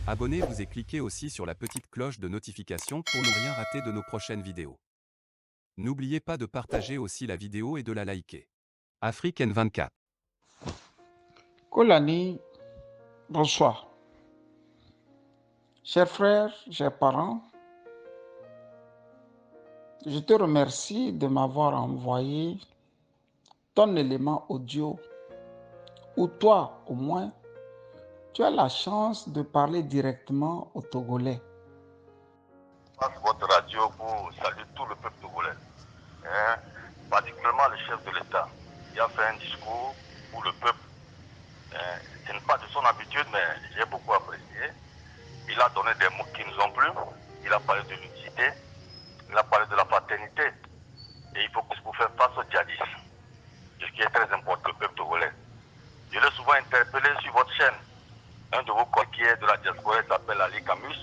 Abonnez-vous et cliquez aussi sur la petite cloche de notification pour ne rien rater de nos prochaines vidéos. N'oubliez pas de partager aussi la vidéo et de la liker. Afrique N24. Kolani, bonsoir. Chers frères, chers parents, je te remercie de m'avoir envoyé ton élément audio où toi, au moins, tu as la chance de parler directement aux Togolais. Passe votre radio pour saluer tout le peuple togolais, hein, particulièrement le chef de l'État. Il a fait un discours pour le peuple. Ce n'est pas de son habitude, mais j'ai beaucoup apprécié. Il a donné des mots qui nous ont plu. Il a parlé de l'unicité, il a parlé de la fraternité. Et il faut que vous faire face au djihadisme, ce qui est très important, le peuple togolais. Je l'ai souvent interpellé sur votre chaîne. Un de vos collègues qui est de la diaspora s'appelle Ali Camus,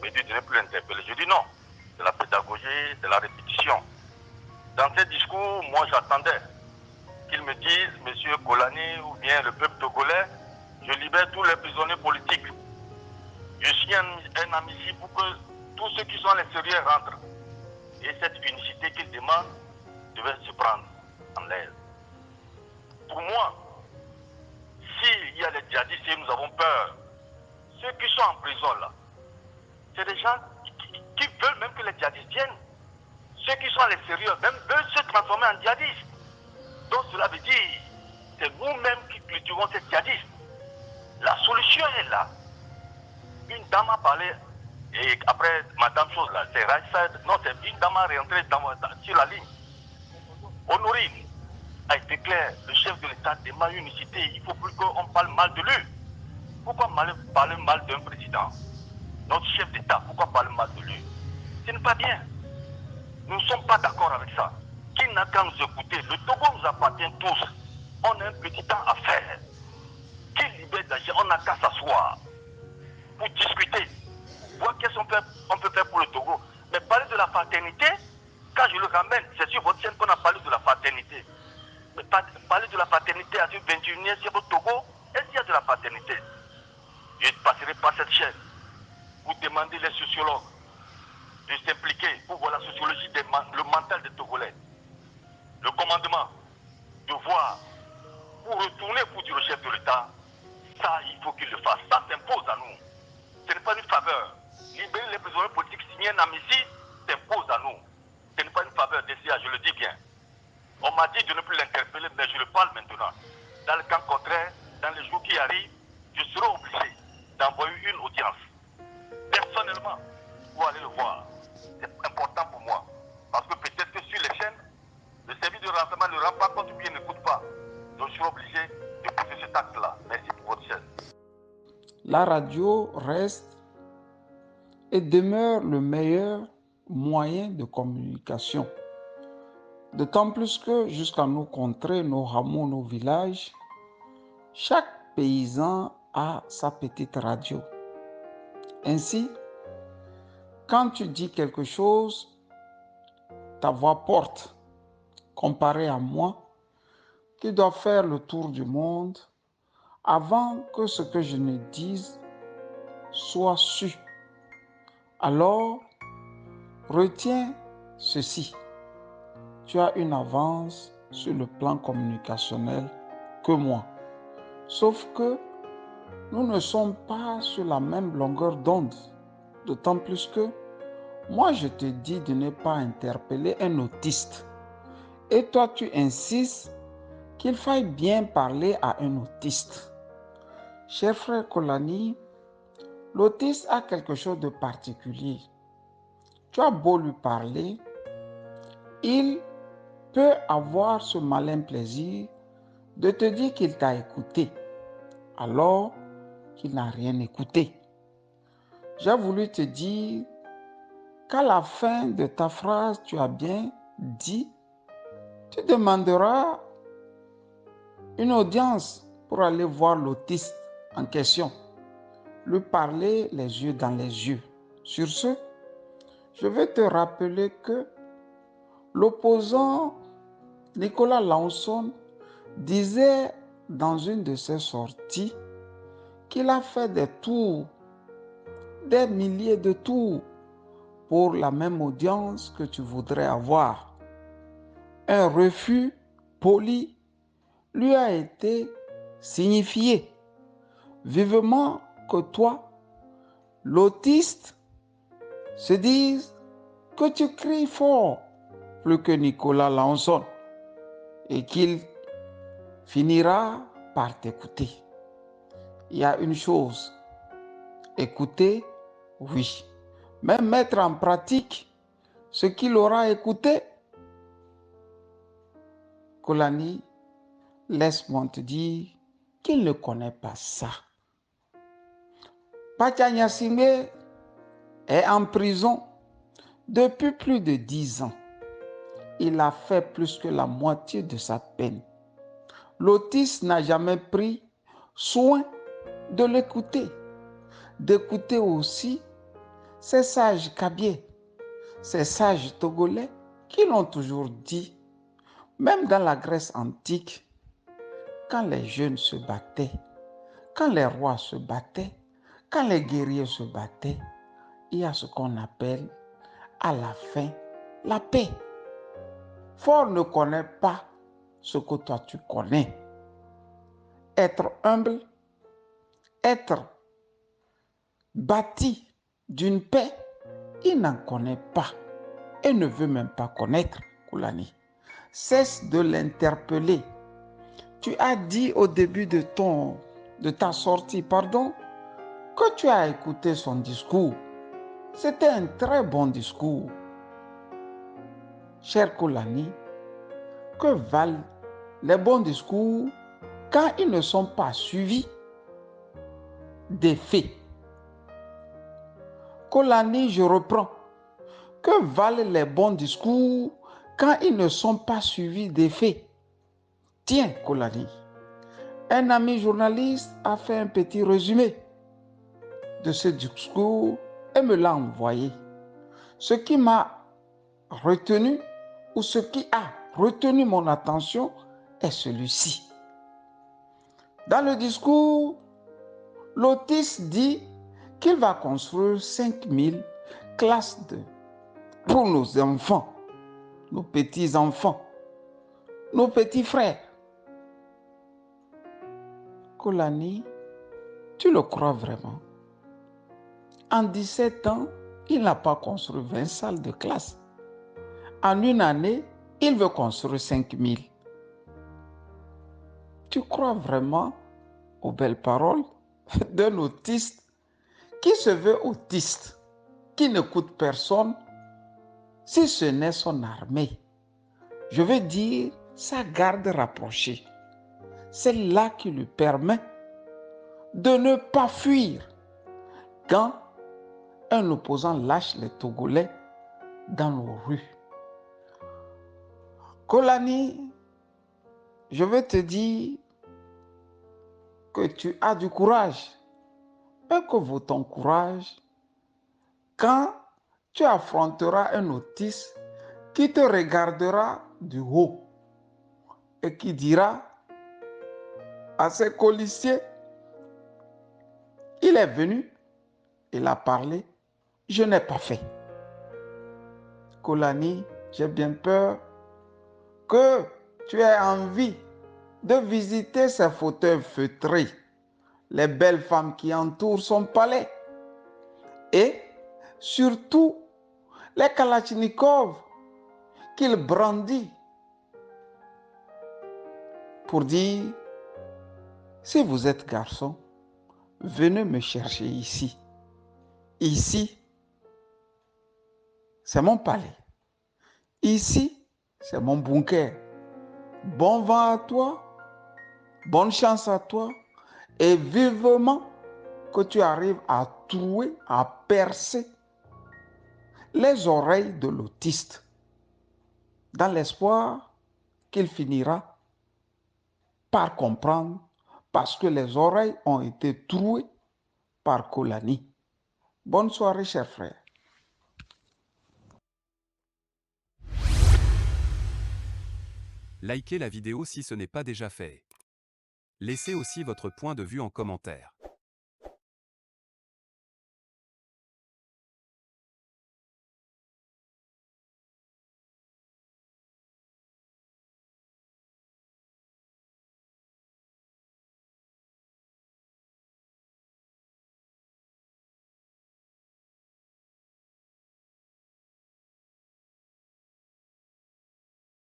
me dit de ne plus l'interpeller. Je dis non, c'est la pédagogie, c'est la répétition. Dans ces discours, moi j'attendais qu'il me dise, monsieur Kolani ou bien le peuple togolais, je libère tous les prisonniers politiques. Je suis un ami ici pour que tous ceux qui sont à l'extérieur rentrent. Et cette unicité qu'il demande devait se prendre en l'air. Pour moi, s'il y a des djihadistes et nous avons peur, ceux qui sont en prison là, c'est des gens qui veulent même que les djihadistes viennent. Ceux qui sont à l'extérieur même veulent se transformer en djihadistes. Donc cela veut dire, c'est nous-mêmes qui cultivons ces djihadistes. La solution est là. Une dame a parlé, et après madame chose là, c'est Raissa, non, c'est une dame a rentré sur la ligne. Honorine a été clair, le chef de l'État demande une unicité, il ne faut plus qu'on parle mal de lui. Pourquoi parler mal d'un président? Notre chef d'État, pourquoi parler mal de lui? Ce n'est pas bien. Nous ne sommes pas d'accord avec ça. Qui n'a qu'à nous écouter? Le Togo nous appartient tous. On a un petit temps à faire. Qui libère d'agir? On n'a qu'à s'asseoir pour discuter, voir qu'est-ce qu'on peut faire pour le Togo. Mais parler de la fraternité, quand je le ramène, c'est sur votre chaîne qu'on a parlé de la fraternité. Mais parler de la fraternité à ce 21e siècle au Togo, est-ce qu'il y a de la fraternité? Je ne passerai pas cette chaîne pour demander les sociologues de s'impliquer pour voir la sociologie, le mental des Togolais. Le commandement, de voir, pour retourner pour dire au chef de l'État, ça, il faut qu'il le fasse. Ça s'impose à nous. Ce n'est pas une faveur. Libérer les prisonniers politiques, signer un amnistie, s'impose à nous. Ce n'est pas une faveur d'essayer, je le dis bien. On m'a dit de ne plus l'interpeller, mais je le parle maintenant. Dans le cas contraire, dans les jours qui arrivent, je serai obligé d'envoyer une audience. Personnellement, pour aller le voir. C'est important pour moi. Parce que peut-être que sur les chaînes, le service de renseignement ne rend pas compte ou bien n'écoute pas. Donc je suis obligé de poser cet acte-là. Merci pour votre chaîne. La radio reste et demeure le meilleur moyen de communication. D'autant plus que jusqu'à nos contrées, nos hameaux, nos villages, chaque paysan a sa petite radio. Ainsi, quand tu dis quelque chose, ta voix porte. Comparé à moi, qui dois faire le tour du monde avant que ce que je ne dise soit su. Alors, retiens ceci. Tu as une avance sur le plan communicationnel que moi. Sauf que nous ne sommes pas sur la même longueur d'onde. D'autant plus que moi, je te dis de ne pas interpeller un autiste. Et toi, tu insistes qu'il faille bien parler à un autiste. Cher frère Kolani, l'autiste a quelque chose de particulier. Tu as beau lui parler, il peut avoir ce malin plaisir de te dire qu'il t'a écouté, alors qu'il n'a rien écouté. J'ai voulu te dire qu'à la fin de ta phrase, tu as bien dit, tu demanderas une audience pour aller voir l'autiste en question, lui parler les yeux dans les yeux. Sur ce, je vais te rappeler que l'opposant Nicolas Lawson disait dans une de ses sorties qu'il a fait des tours des milliers de tours pour la même audience que tu voudrais avoir. Un refus poli lui a été signifié. Vivement que toi, l'autiste, se dise que tu cries fort plus que Nicolas Lanson et qu'il finira par t'écouter. Il y a une chose, écouter, oui, mais mettre en pratique ce qu'il aura écouté. Kolani, laisse-moi te dire qu'il ne connaît pas ça. Pacha Gnassingbé est en prison depuis plus de 10 ans. Il a fait plus que la moitié de sa peine. L'autiste n'a jamais pris soin de l'écouter, d'écouter aussi ces sages Kabiers, ces sages Togolais qui l'ont toujours dit, même dans la Grèce antique, quand les jeunes se battaient, quand les rois se battaient, quand les guerriers se battaient, il y a ce qu'on appelle à la fin la paix. Fort ne connaît pas ce que toi tu connais. Être humble, être bâti d'une paix, il n'en connaît pas et ne veut même pas connaître, Kolani. Cesse de l'interpeller. Tu as dit au début de ta sortie, que tu as écouté son discours. C'était un très bon discours. Cher Kolani, que valent les bons discours quand ils ne sont pas suivis des faits? Kolani, je reprends. Que valent les bons discours quand ils ne sont pas suivis des faits? Tiens, Kolani, un ami journaliste a fait un petit résumé de ce discours et me l'a envoyé. Ce qui m'a retenu ou ce qui a retenu mon attention est celui-ci. Dans le discours, l'autiste dit qu'il va construire 5000 classes pour nos enfants, nos petits-enfants, nos petits frères. Kolani, tu le crois vraiment? En 17 ans, il n'a pas construit 20 salles de classe. En une année, il veut construire 5000. Tu crois vraiment aux belles paroles d'un autiste qui se veut autiste, qui n'écoute personne, si ce n'est son armée? Je veux dire, sa garde rapprochée. C'est là qui lui permet de ne pas fuir quand un opposant lâche les Togolais dans nos rues. Kolani, je veux te dire que tu as du courage. Et que vaut ton courage quand tu affronteras un autiste qui te regardera du haut et qui dira à ses colistiers, il est venu, il a parlé, je n'ai pas fait. Kolani, j'ai bien peur que tu aies envie de visiter ces fauteuils feutrés, les belles femmes qui entourent son palais et surtout les Kalachnikov qu'il brandit pour dire, si vous êtes garçon, venez me chercher ici. Ici, c'est mon palais. Ici, c'est mon bunker. Bon vent à toi, bonne chance à toi et vivement que tu arrives à trouer, à percer les oreilles de l'autiste dans l'espoir qu'il finira par comprendre parce que les oreilles ont été trouées par Kolani. Bonne soirée, chers frères. Likez la vidéo si ce n'est pas déjà fait. Laissez aussi votre point de vue en commentaire.